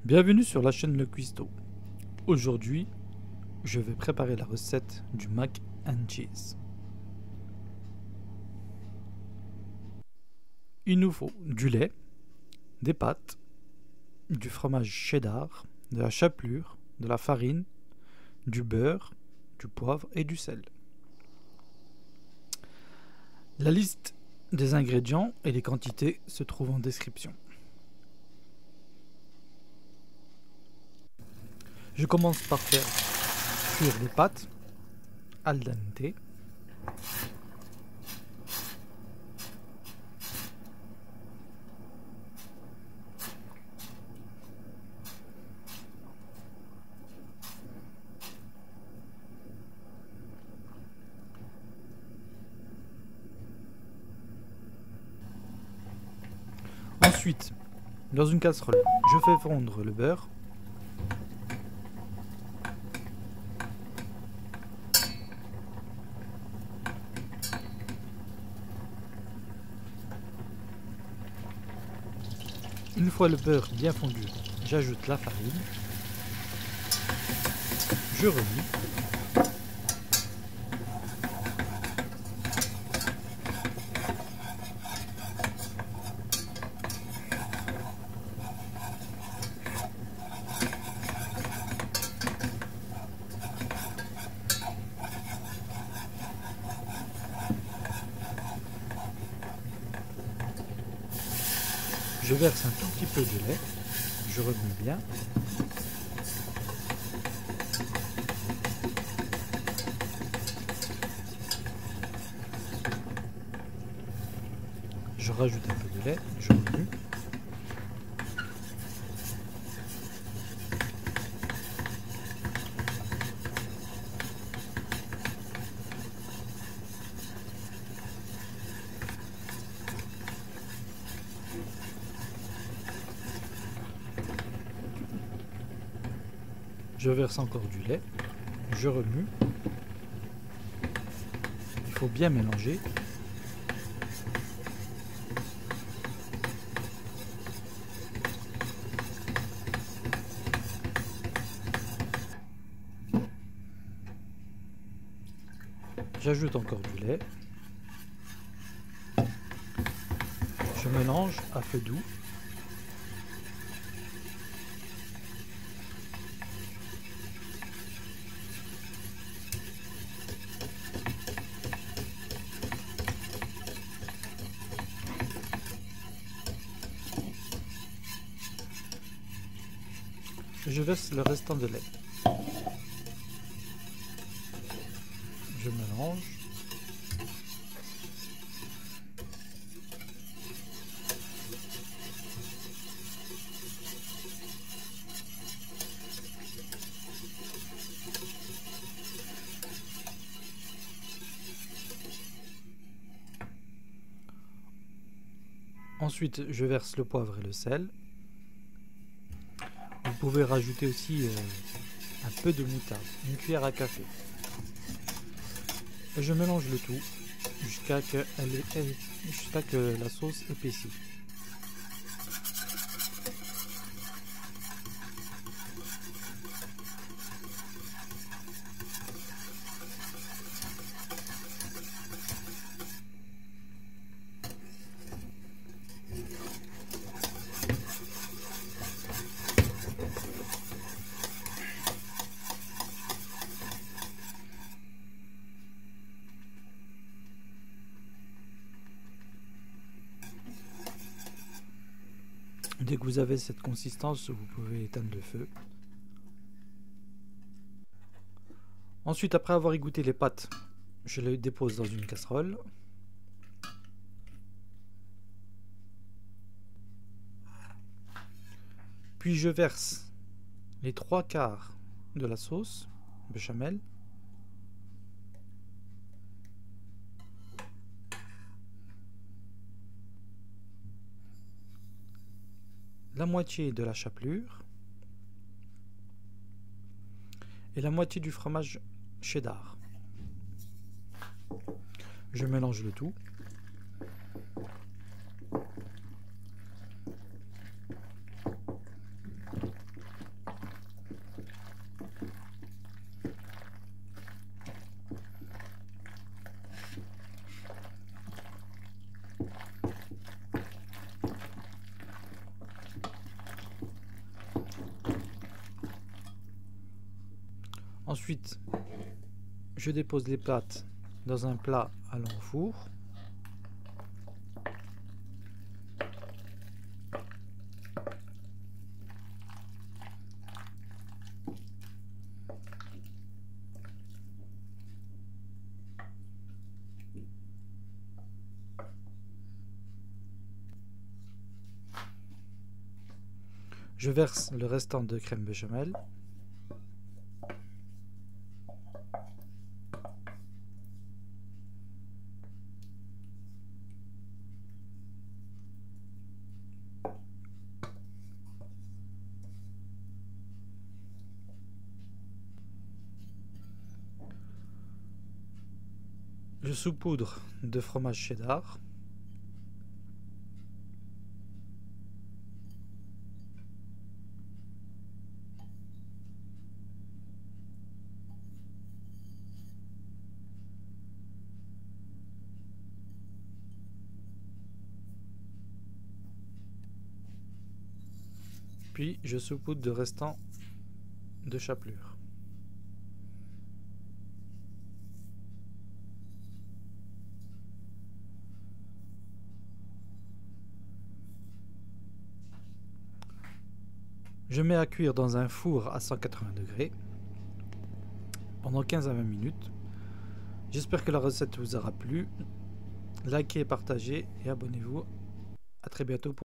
Bienvenue sur la chaîne Le Cuistot. Aujourd'hui, je vais préparer la recette du mac and cheese. Il nous faut du lait, des pâtes, du fromage cheddar, de la chapelure, de la farine, du beurre, du poivre et du sel. La liste des ingrédients et les quantités se trouve en description. Je commence par faire cuire les pâtes al dente. Ensuite, dans une casserole, je fais fondre le beurre. Une fois le beurre bien fondu, j'ajoute la farine. Je remue. Je verse un tout petit peu de lait, je remue bien. Je rajoute un peu de lait, je remue. Je verse encore du lait, je remue. Il faut bien mélanger. J'ajoute encore du lait. Je mélange à feu doux. Je verse le restant de lait. Je mélange. Ensuite, je verse le poivre et le sel. Vous pouvez rajouter aussi un peu de moutarde, une cuillère à café. Et je mélange le tout jusqu'à que la sauce épaissit. Dès que vous avez cette consistance, vous pouvez éteindre le feu. Ensuite, après avoir égoutter les pâtes, je les dépose dans une casserole. Puis je verse les 3/4 de la sauce béchamel. La moitié de la chapelure et la moitié du fromage cheddar. Je mélange le tout. Ensuite, je dépose les pâtes dans un plat allant au four. Je verse le restant de crème béchamel. Je saupoudre de fromage cheddar. Puis je saupoudre de restant de chapelure. Je mets à cuire dans un four à 180 degrés pendant 15 à 20 minutes. J'espère que la recette vous aura plu. Likez, partagez et abonnez-vous. À très bientôt pour